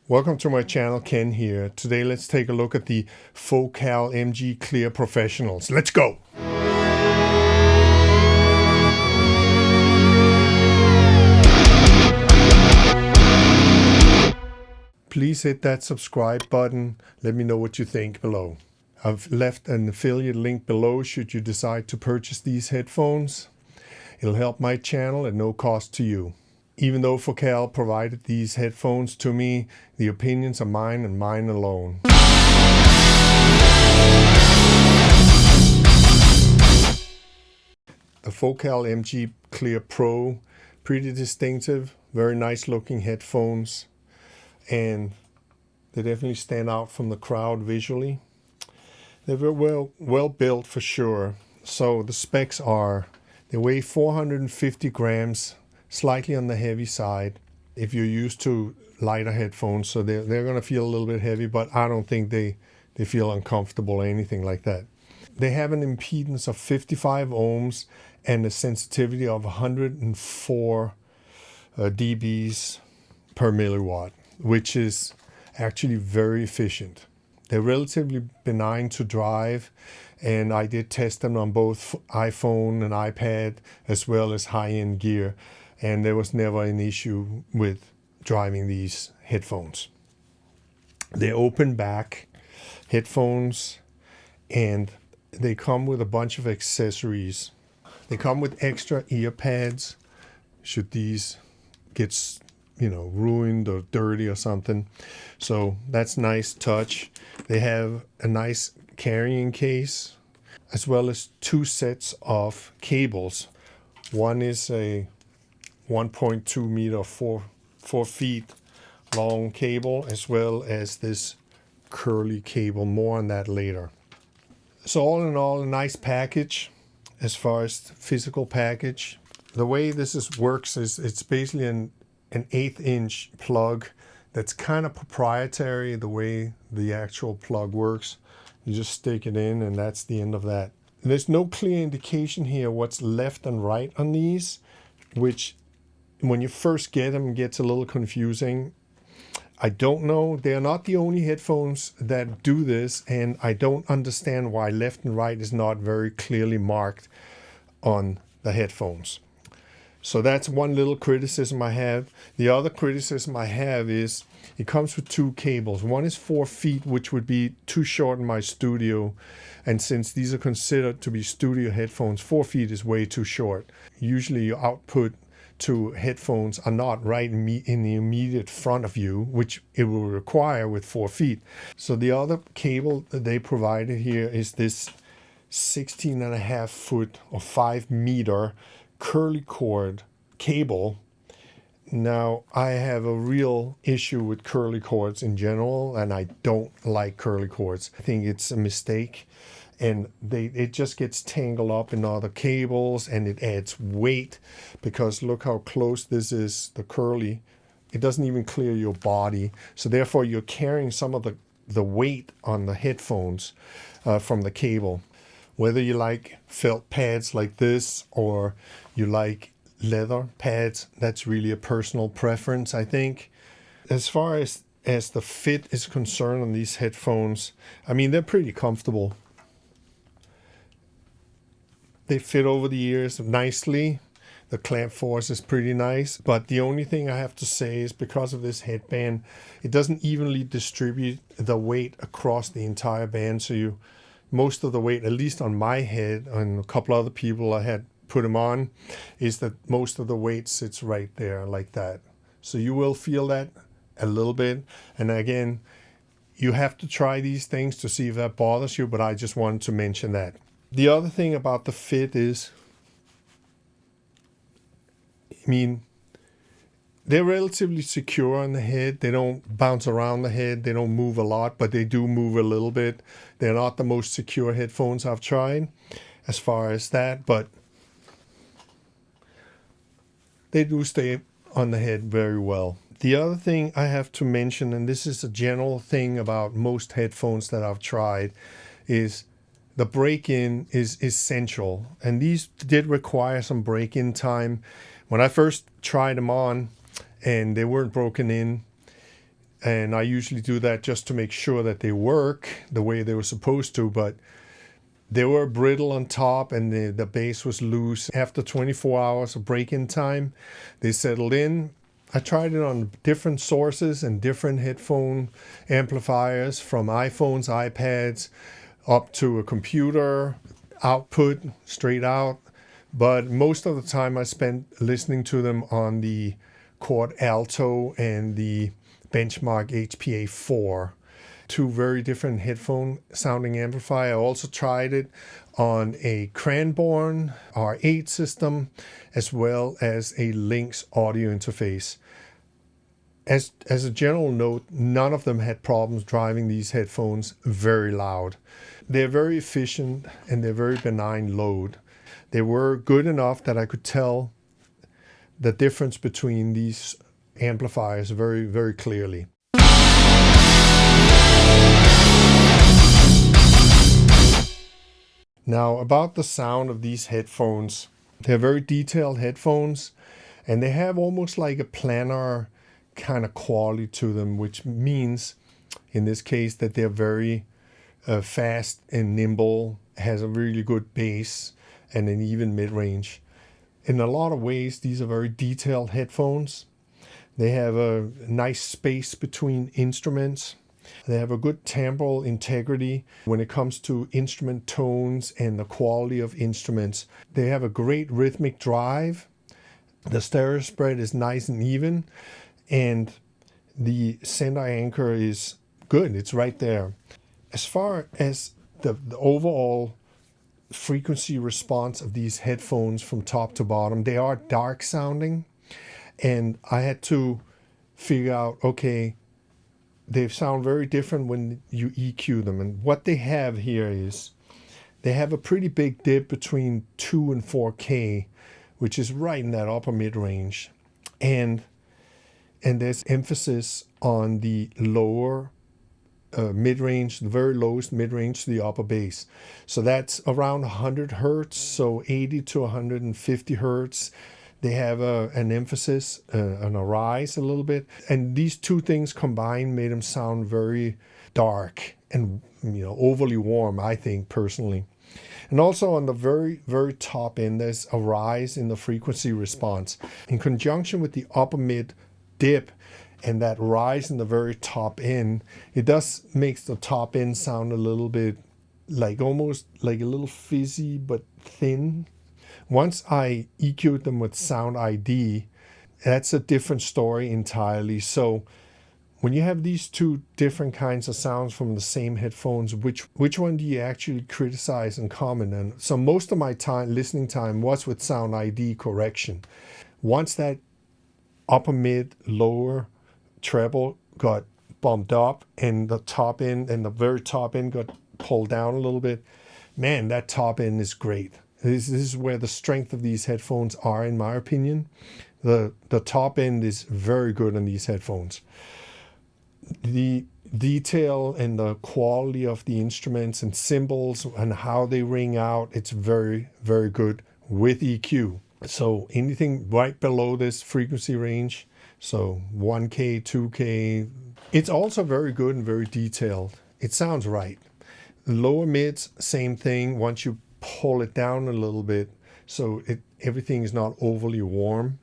Welcome to my channel, Ken here. Today let's take a look at the Focal MG Clear Professionals. Let's go! Please hit that subscribe button. Let me know what you think below. I've left an affiliate link below should you decide to purchase these headphones. It'll help my channel at no cost to you. Even though Focal provided these headphones to me, the opinions are mine and mine alone. The Focal MG Clear Pro, pretty distinctive, very nice looking headphones, and they definitely stand out from the crowd visually. They're very well built for sure. So the specs are, they weigh 450 grams, slightly on the heavy side if you're used to lighter headphones, so they're going to feel a little bit heavy, but I don't think they feel uncomfortable or anything like that. They have an impedance of 55 ohms and a sensitivity of 104 dBs per milliwatt, which is actually very efficient. They're relatively benign to drive, and I did test them on both iPhone and iPad as well as high-end gear, and there was never an issue with driving these headphones. They're open back headphones, and they come with a bunch of accessories. They come with extra ear pads should these get ruined or dirty or something. So that's nice touch. They have a nice carrying case as well as two sets of cables. One is a 1.2 meter, 4 feet long cable, as well as this curly cable. More on that later. So all in all, a nice package as far as physical package. The way this works is it's basically an 1/8 inch plug that's kind of proprietary, the way the actual plug works. You just stick it in and that's the end of that. And there's no clear indication here what's left and right on these, which when you first get them gets a little confusing. I don't know. They're not the only headphones that do this, and I don't understand why left and right is not very clearly marked on the headphones. So that's one little criticism I have. The other criticism I have is it comes with two cables. One is 4 feet, which would be too short in my studio. And since these are considered to be studio headphones, 4 feet is way too short. Usually your output to headphones are not right in the immediate front of you, which it will require with 4 feet. So the other cable that they provided here is this 16.5 foot or 5 meter curly cord cable. Now, I have a real issue with curly cords in general, and I don't like curly cords. I think it's a mistake, and it just gets tangled up in other cables, and it adds weight, because look how close this is, the curly. It doesn't even clear your body, so therefore you're carrying some of the weight on the headphones from the cable. Whether you like felt pads like this or you like leather pads, that's really a personal preference, I think. As far as the fit is concerned on these headphones, I mean, they're pretty comfortable. They fit over the ears nicely. The clamp force is pretty nice, but the only thing I have to say is because of this headband, it doesn't evenly distribute the weight across the entire band, so most of the weight, at least on my head and a couple other people I had put them on, is that most of the weight sits right there like that. So you will feel that a little bit. And again, you have to try these things to see if that bothers you, but I just wanted to mention that. The other thing about the fit is, I mean, they're relatively secure on the head. They don't bounce around the head. They don't move a lot, but they do move a little bit. They're not the most secure headphones I've tried as far as that, but they do stay on the head very well. The other thing I have to mention, and this is a general thing about most headphones that I've tried, is the break-in is essential. And these did require some break-in time. When I first tried them on, and they weren't broken in, And I usually do that just to make sure that they work the way they were supposed to, but they were brittle on top and the bass was loose. After 24 hours of break-in time, they settled in. I tried it on different sources and different headphone amplifiers, from iPhones, iPads, up to a computer, output, straight out. But most of the time I spent listening to them on the Chord Alto and the Benchmark HPA4. Two very different headphone sounding amplifier. I also tried it on a Cranbourne R8 system, as well as a Lynx audio interface. As a general note, none of them had problems driving these headphones very loud. They're very efficient and they're very benign load. They were good enough that I could tell the difference between these amplifiers very, very clearly. Now, about the sound of these headphones. They're very detailed headphones, and they have almost like a planar kind of quality to them, which means, in this case, that they're very fast and nimble, has a really good bass, and an even mid-range. In a lot of ways, these are very detailed headphones. They have a nice space between instruments. They have a good timbral integrity when it comes to instrument tones and the quality of instruments. They have a great rhythmic drive. The stereo spread is nice and even, and the center anchor is good. It's right there. As far as the overall frequency response of these headphones from top to bottom, they are dark sounding, and I had to figure out, okay, they sound very different when you EQ them. And what they have here is they have a pretty big dip between 2 and 4K, which is right in that upper mid-range. And there's emphasis on the lower mid-range, the very lowest mid-range to the upper bass. So that's around 100 hertz, so 80 to 150 hertz. They have an emphasis on a rise a little bit. And these two things combined made them sound very dark and, overly warm, I think, personally. And also on the very, very top end, there's a rise in the frequency response. In conjunction with the upper mid dip and that rise in the very top end, it does makes the top end sound a little bit like almost like a little fizzy but thin. Once I EQ'd them with Sound ID, that's a different story entirely. So when you have these two different kinds of sounds from the same headphones, which one do you actually criticize and comment? And so most of my listening time was with Sound ID correction. Once that upper mid, lower treble got bumped up and the top end and the very top end got pulled down a little bit, man, that top end is great. This is where the strength of these headphones are, in my opinion. The top end is very good on these headphones. The detail and the quality of the instruments and cymbals and how they ring out, it's very, very good with EQ. So anything right below this frequency range, so 1K, 2K, it's also very good and very detailed. It sounds right. Lower mids, same thing. Once you pull it down a little bit so everything is not overly warm,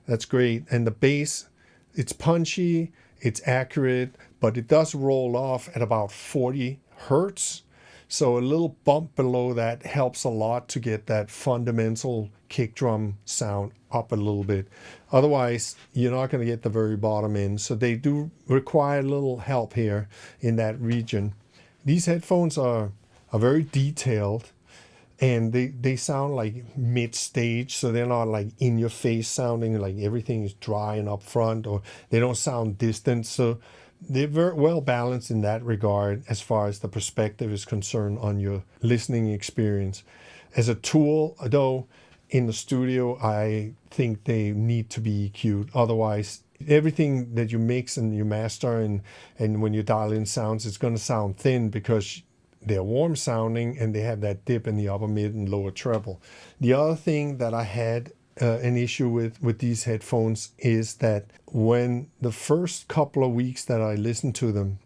that's great. And the bass, it's punchy, it's accurate, but it does roll off at about 40 hertz. So a little bump below that helps a lot to get that fundamental kick drum sound up a little bit. Otherwise, you're not going to get the very bottom end. So they do require a little help here in that region. These headphones are very detailed, and they sound like mid-stage, so they're not like in your face sounding like everything is dry and up front, or they don't sound distant. So they're very well balanced in that regard as far as the perspective is concerned on your listening experience. As a tool, though, in the studio, I think they need to be EQ'd. Otherwise, everything that you mix and you master and when you dial in sounds, it's going to sound thin because they're warm sounding and they have that dip in the upper mid and lower treble. The other thing that I had an issue with these headphones is that when the first couple of weeks that I listened to them,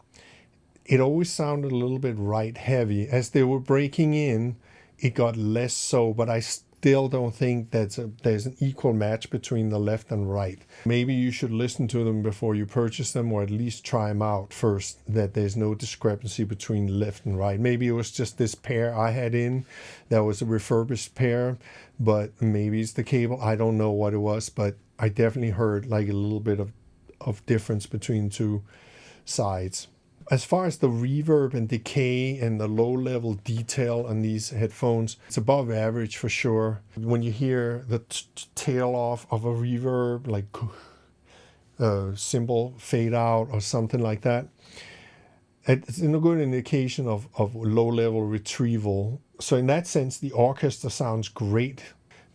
it always sounded a little bit right heavy. As they were breaking in, it got less so, but I still don't think there's an equal match between the left and right. Maybe you should listen to them before you purchase them, or at least try them out first, that there's no discrepancy between left and right. Maybe it was just this pair I had in that was a refurbished pair, but maybe it's the cable. I don't know what it was, but I definitely heard like a little bit of difference between two sides. As far as the reverb and decay and the low-level detail on these headphones, it's above average for sure. When you hear the tail off of a reverb, like cymbal fade out or something like that, it's a good indication of low-level retrieval. So in that sense, the orchestra sounds great.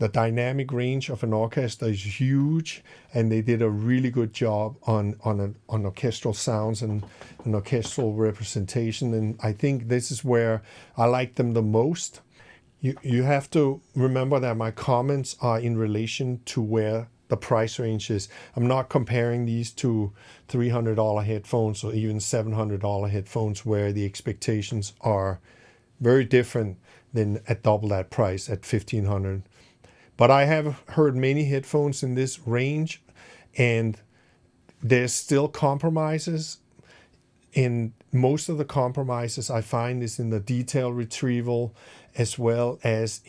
The dynamic range of an orchestra is huge, and they did a really good job on orchestral sounds and an orchestral representation. And I think this is where I like them the most. You have to remember that my comments are in relation to where the price range is. I'm not comparing these to $300 headphones or even $700 headphones where the expectations are very different than at double that price at $1,500. But I have heard many headphones in this range, and there's still compromises. And most of the compromises I find is in the detail retrieval, as well as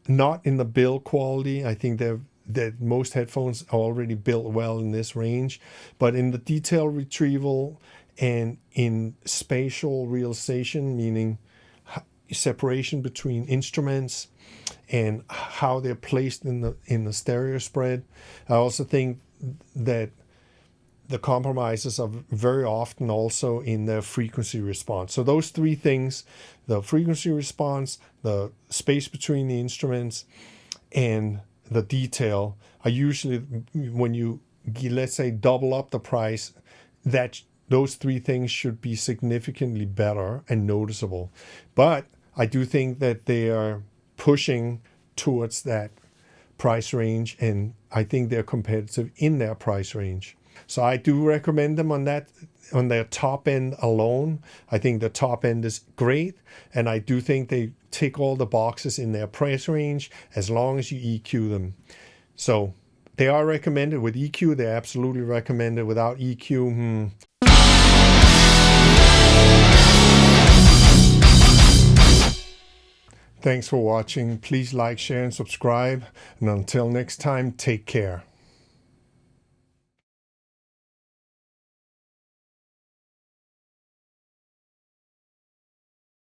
not in the build quality. I think that most headphones are already built well in this range, but in the detail retrieval and in spatial realization, meaning separation between instruments and how they're placed in the stereo spread. I also think that the compromises are very often also in their frequency response. So those three things, the frequency response, the space between the instruments, and the detail, are usually, when you, let's say, double up the price, that those three things should be significantly better and noticeable. But I do think that they are pushing towards that price range, and I think they're competitive in their price range. So I do recommend them on their top end alone. I think the top end is great, and I do think they tick all the boxes in their price range as long as you EQ them. So they are recommended with EQ. They're absolutely recommended. Without EQ, Thanks for watching. Please like, share, and subscribe. And until next time, take care.